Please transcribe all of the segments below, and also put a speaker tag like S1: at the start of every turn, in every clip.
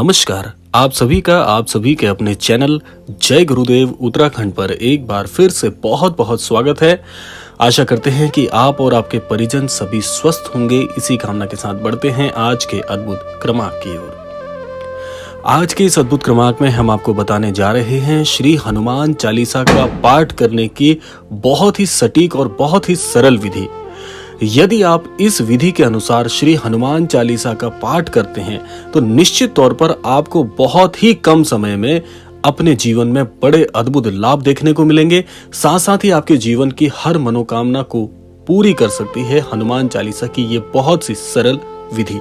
S1: नमस्कार। आप सभी के अपने चैनल जय गुरुदेव उत्तराखंड पर एक बार फिर से बहुत बहुत स्वागत है। आशा करते हैं कि आप और आपके परिजन सभी स्वस्थ होंगे। इसी कामना के साथ बढ़ते हैं आज के अद्भुत क्रमांक की ओर। आज के इस अद्भुत क्रमांक में हम आपको बताने जा रहे हैं श्री हनुमान चालीसा का पाठ करने की बहुत ही सटीक और बहुत ही सरल विधि। यदि आप इस विधि के अनुसार श्री हनुमान चालीसा का पाठ करते हैं तो निश्चित तौर पर आपको बहुत ही कम समय में अपने जीवन में बड़े अद्भुत लाभ देखने को मिलेंगे। साथ साथ ही आपके जीवन की हर मनोकामना को पूरी कर सकती है हनुमान चालीसा की ये बहुत सी सरल विधि।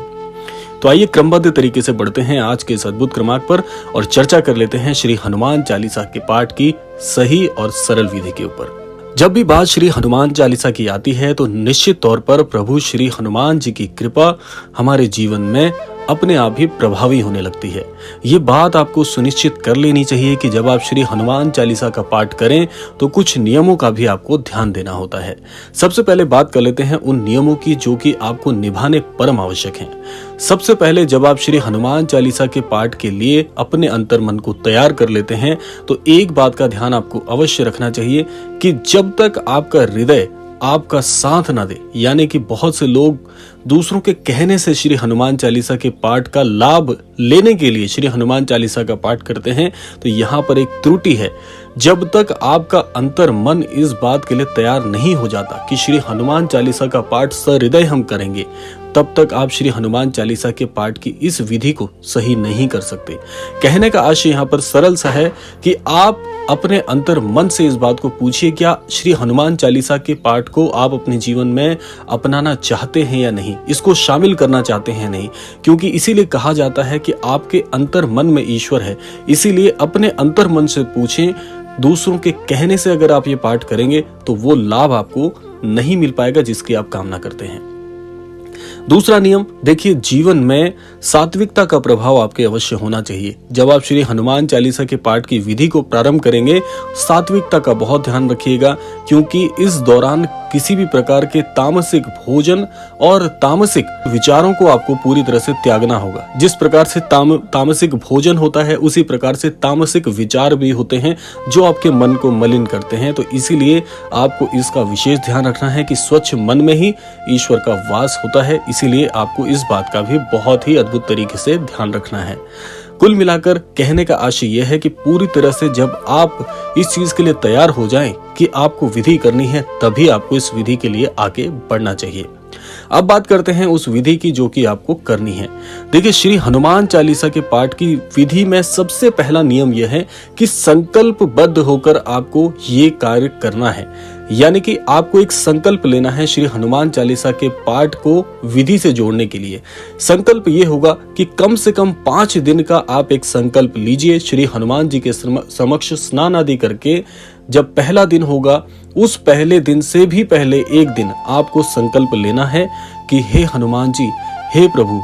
S1: तो आइए क्रमबद्ध तरीके से बढ़ते हैं आज के इस अद्भुत क्रमांक पर और चर्चा कर लेते हैं श्री हनुमान चालीसा के पाठ की सही और सरल विधि के ऊपर। जब भी बात श्री हनुमान चालीसा की आती है तो निश्चित तौर पर प्रभु श्री हनुमान जी की कृपा हमारे जीवन में अपने आप ही प्रभावी होने लगती है। ये बात आपको सुनिश्चित कर लेनी चाहिए कि जब आप श्री हनुमान चालीसा का पाठ करें तो कुछ नियमों का भी आपको ध्यान देना होता है। सबसे पहले बात कर लेते हैं उन नियमों की जो कि आपको निभाने परम आवश्यक हैं। सबसे पहले जब आप श्री हनुमान चालीसा के पाठ के लिए अपने अंतर मन को तैयार कर लेते हैं तो एक बात का ध्यान आपको अवश्य रखना चाहिए कि जब तक आपका हृदय आपका साथ ना दे, यानी कि बहुत से लोग दूसरों के कहने से श्री हनुमान चालीसा के पाठ का लाभ लेने के लिए श्री हनुमान चालीसा का पाठ करते हैं, तो यहाँ पर एक त्रुटि है। जब तक आपका अंतर मन इस बात के लिए तैयार नहीं हो जाता कि श्री हनुमान चालीसा का पाठ सहृदय हम करेंगे, तब तक आप श्री हनुमान चालीसा के पाठ की इस विधि को सही नहीं कर सकते। कहने का आशय यहाँ पर सरल सा है कि आप अपने अंतर मन से इस बात को पूछिए, क्या श्री हनुमान चालीसा के पाठ को आप अपने जीवन में अपनाना चाहते हैं या नहीं, इसको शामिल करना चाहते हैं नहीं। क्योंकि इसीलिए कहा जाता है कि आपके अंतर मन में ईश्वर है। इसीलिए अपने अंतर मन से पूछें। दूसरों के कहने से अगर आप ये पाठ करेंगे तो वो लाभ आपको नहीं मिल पाएगा जिसकी आप कामना करते हैं। दूसरा नियम देखिए, जीवन में सात्विकता का प्रभाव आपके अवश्य होना चाहिए। जब आप श्री हनुमान चालीसा के पाठ की विधि को प्रारंभ करेंगे, सात्विकता का बहुत ध्यान रखिएगा, क्योंकि इस दौरान किसी भी प्रकार के तामसिक भोजन और तामसिक विचारों को आपको पूरी तरह से त्यागना होगा। जिस प्रकार से तामसिक भोजन होता है, उसी प्रकार से तामसिक विचार भी होते हैं जो आपके मन को मलिन करते हैं। तो इसीलिए आपको इसका विशेष ध्यान रखना है कि स्वच्छ मन में ही ईश्वर का वास होता है। इसीलिए आपको इस बात का भी बहुत ही अद्भुत तरीके से ध्यान रखना है। कुल मिलाकर कहने का आशय यह है कि पूरी तरह से जब आप इस चीज के लिए तैयार हो जाएं कि आपको विधि करनी है, तभी आपको इस विधि के लिए आगे बढ़ना चाहिए। अब बात करते हैं उस विधि की जो कि आपको करनी है। देखिए, श्री हनुमान चालीसा के पाठ की विधि में सबसे पहला नियम यह है कि संकल्पबद्ध होकर आपको ये कार्य करना है। यानी कि आपको एक संकल्प लेना है श्री हनुमान चालीसा के पाठ को विधि से जोड़ने के लिए। संकल्प ये होगा कि कम से कम 5 दिन का आप एक संकल्प लीजिए। श्री हनुमान जी के समक्ष स्नान आदि करके जब पहला दिन होगा, उस पहले दिन से भी पहले एक दिन आपको संकल्प लेना है कि हे हनुमान जी, हे प्रभु,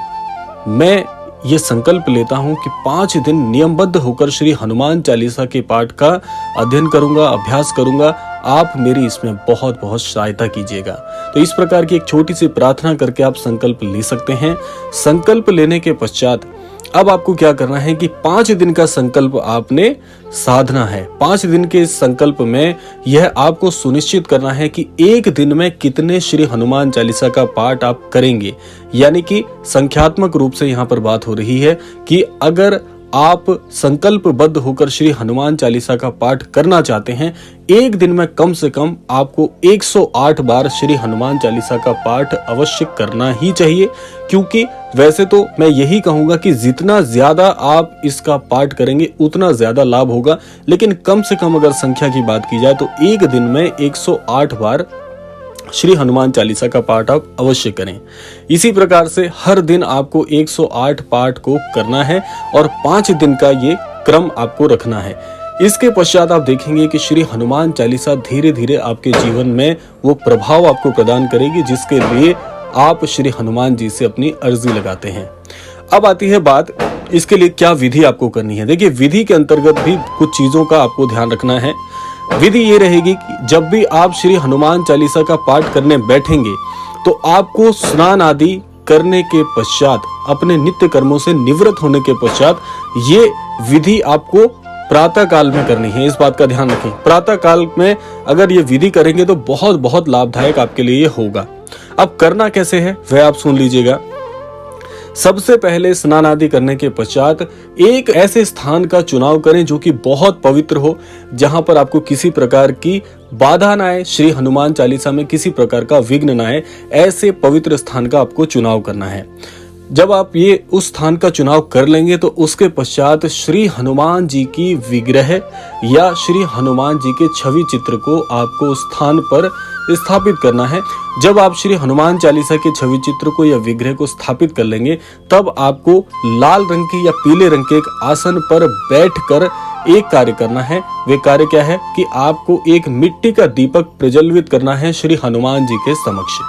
S1: मैं ये संकल्प लेता हूं कि 5 दिन नियमबद्ध होकर श्री हनुमान चालीसा के पाठ का अध्ययन करूंगा, अभ्यास करूंगा। आप मेरी इसमें बहुत बहुत सहायता कीजिएगा। तो इस प्रकार की एक छोटी सी प्रार्थना करके आप संकल्प ले सकते हैं। संकल्प लेने के पश्चात अब आपको क्या करना है कि 5 दिन का संकल्प आपने साधना है। 5 दिन के इस संकल्प में यह आपको सुनिश्चित करना है कि एक दिन में कितने श्री हनुमान चालीसा का पाठ आप करेंगे। यानी कि संख्यात्मक रूप से यहाँ पर बात हो रही है कि अगर आप संकल्पबद्ध होकर श्री हनुमान चालीसा का पाठ करना चाहते हैं, एक दिन में कम से कम आपको 108 बार श्री हनुमान चालीसा का पाठ अवश्य करना ही चाहिए। क्योंकि वैसे तो मैं यही कहूंगा कि जितना ज्यादा आप इसका पाठ करेंगे उतना ज्यादा लाभ होगा, लेकिन कम से कम अगर संख्या की बात की जाए तो एक दिन में 108 बार श्री हनुमान चालीसा का पाठ आप अवश्य करें। इसी प्रकार से हर दिन आपको 108 पाठ को करना है और 5 दिन का ये क्रम आपको रखना है। इसके पश्चात आप देखेंगे कि श्री हनुमान चालीसा धीरे धीरे आपके जीवन में वो प्रभाव आपको प्रदान करेगी जिसके लिए आप श्री हनुमान जी से अपनी अर्जी लगाते हैं। अब आती है बात, इसके लिए क्या विधि आपको करनी है। देखिए, विधि के अंतर्गत भी कुछ चीजों का आपको ध्यान रखना है। विधि ये रहेगी कि जब भी आप श्री हनुमान चालीसा का पाठ करने बैठेंगे तो आपको स्नान आदि करने के पश्चात, अपने नित्य कर्मों से निवृत्त होने के पश्चात ये विधि आपको प्रातः काल में करनी है। इस बात का ध्यान रखें, प्रातः काल में अगर ये विधि करेंगे तो बहुत बहुत लाभदायक आपके लिए ये होगा। अब करना कैसे है वह आप सुन लीजिएगा। सबसे पहले स्नान आदि करने के पश्चात एक ऐसे स्थान का चुनाव करें जो कि बहुत पवित्र हो, जहां पर आपको किसी प्रकार की बाधा ना आए, श्री हनुमान चालीसा में किसी प्रकार का विघ्न ना आए, ऐसे पवित्र स्थान का आपको चुनाव करना है। जब आप ये उस स्थान का चुनाव कर लेंगे तो उसके पश्चात श्री हनुमान जी की विग्रह या श्री हनुमान जी के छवि चित्र को आपको उस स्थान पर स्थापित करना है। जब आप श्री हनुमान चालीसा के छवि चित्र को या विग्रह को स्थापित कर लेंगे तब आपको लाल रंग की या पीले रंग के एक आसन पर बैठकर एक कार्य करना है। वे कार्य क्या है कि आपको एक मिट्टी का दीपक प्रज्वलित करना है श्री हनुमान जी के समक्ष।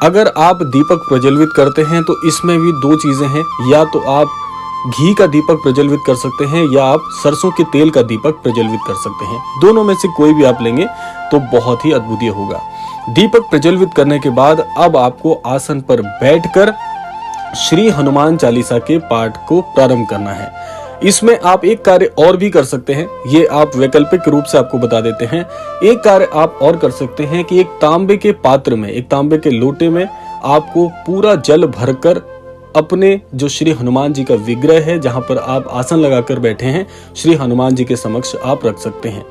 S1: अगर आप दीपक प्रज्वलित करते हैं तो इसमें भी दो चीजें हैं, या तो आप घी का दीपक प्रज्वलित कर सकते हैं या आप सरसों के तेल का दीपक प्रज्वलित कर सकते हैं। दोनों में से कोई भी आप लेंगे तो बहुत ही अद्भुत होगा। दीपक प्रज्वलित करने के बाद अब आपको आसन पर बैठकर श्री हनुमान चालीसा के पाठ को प्रारंभ करना है। इसमें आप एक कार्य और भी कर सकते हैं, ये आप वैकल्पिक रूप से आपको बता देते हैं। एक कार्य आप और कर सकते हैं कि एक तांबे के पात्र में, एक तांबे के लोटे में आपको पूरा जल भरकर अपने जो श्री हनुमान जी का विग्रह है, जहां पर आप आसन लगाकर बैठे हैं, श्री हनुमान जी के समक्ष आप रख सकते हैं।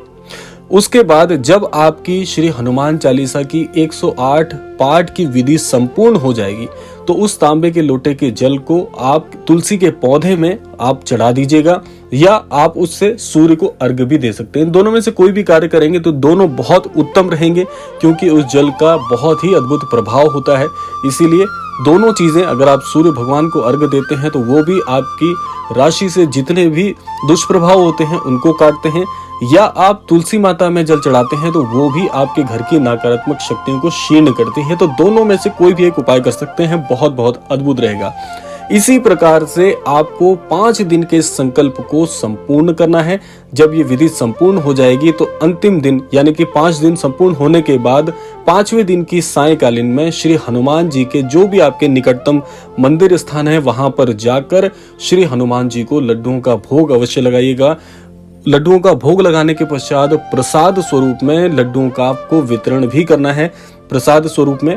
S1: उसके बाद जब आपकी श्री हनुमान चालीसा की 108 पाठ की विधि संपूर्ण हो जाएगी तो उस तांबे के लोटे के जल को आप तुलसी के पौधे में आप चढ़ा दीजिएगा, या आप उससे सूर्य को अर्घ्य भी दे सकते हैं। दोनों में से कोई भी कार्य करेंगे तो दोनों बहुत उत्तम रहेंगे, क्योंकि उस जल का बहुत ही अद्भुत प्रभाव होता है। इसीलिए दोनों चीजें, अगर आप सूर्य भगवान को अर्घ्य देते हैं तो वो भी आपकी राशि से जितने भी दुष्प्रभाव होते हैं उनको काटते हैं, या आप तुलसी माता में जल चढ़ाते हैं तो वो भी आपके घर की नकारात्मक शक्तियों को क्षीण करती है। तो दोनों में से कोई भी एक उपाय कर सकते हैं, बहुत बहुत अद्भुत रहेगा। इसी प्रकार से आपको 5 दिन के संकल्प को संपूर्ण करना है। जब ये विधि संपूर्ण हो जाएगी तो अंतिम दिन यानी कि 5 दिन संपूर्ण होने के बाद 5वें दिन की सायंकालीन में श्री हनुमान जी के जो भी आपके निकटतम मंदिर स्थान है वहां पर जाकर श्री हनुमान जी को लड्डुओं का भोग अवश्य लगाइएगा। लड्डुओं का भोग लगाने के पश्चात प्रसाद स्वरूप में लड्डुओं का आपको वितरण भी करना है, प्रसाद स्वरूप में।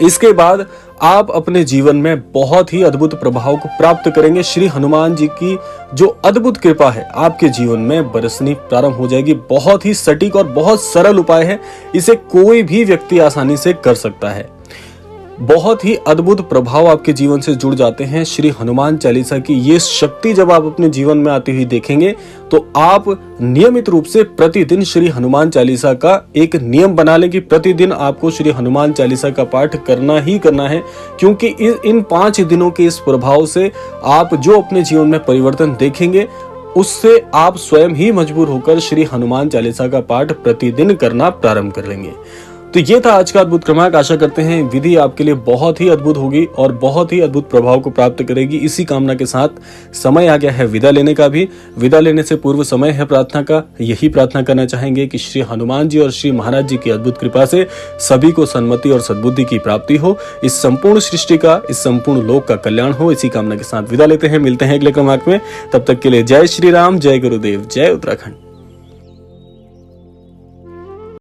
S1: इसके बाद आप अपने जीवन में बहुत ही अद्भुत प्रभाव को प्राप्त करेंगे। श्री हनुमान जी की जो अद्भुत कृपा है आपके जीवन में बरसनी प्रारंभ हो जाएगी। बहुत ही सटीक और बहुत सरल उपाय है, इसे कोई भी व्यक्ति आसानी से कर सकता है। बहुत ही अद्भुत प्रभाव आपके जीवन से जुड़ जाते हैं। श्री हनुमान चालीसा की ये शक्ति जब आप अपने जीवन में आती हुई देखेंगे तो आप नियमित रूप से प्रतिदिन श्री हनुमान चालीसा का एक नियम बना लें कि प्रतिदिन आपको श्री हनुमान चालीसा का पाठ करना ही करना है, क्योंकि इन 5 दिनों के इस प्रभाव से आप जो अपने जीवन में परिवर्तन देखेंगे उससे आप स्वयं ही मजबूर होकर श्री हनुमान चालीसा का पाठ प्रतिदिन करना प्रारंभ कर लेंगे। तो ये था आज का अद्भुत क्रमांक। आशा करते हैं विधि आपके लिए बहुत ही अद्भुत होगी और बहुत ही अद्भुत प्रभाव को प्राप्त करेगी। इसी कामना के साथ समय आ गया है विदा लेने का भी। विदा लेने से पूर्व समय है प्रार्थना का। यही प्रार्थना करना चाहेंगे कि श्री हनुमान जी और श्री महाराज जी की अद्भुत कृपा से सभी को सन्मति और सद्बुद्धि की प्राप्ति हो, इस संपूर्ण सृष्टि का, इस संपूर्ण लोक का कल्याण हो। इसी कामना के साथ विदा लेते हैं, मिलते हैं अगले क्रमांक में। तब तक के लिए जय श्री राम, जय गुरुदेव, जय उत्तराखंड।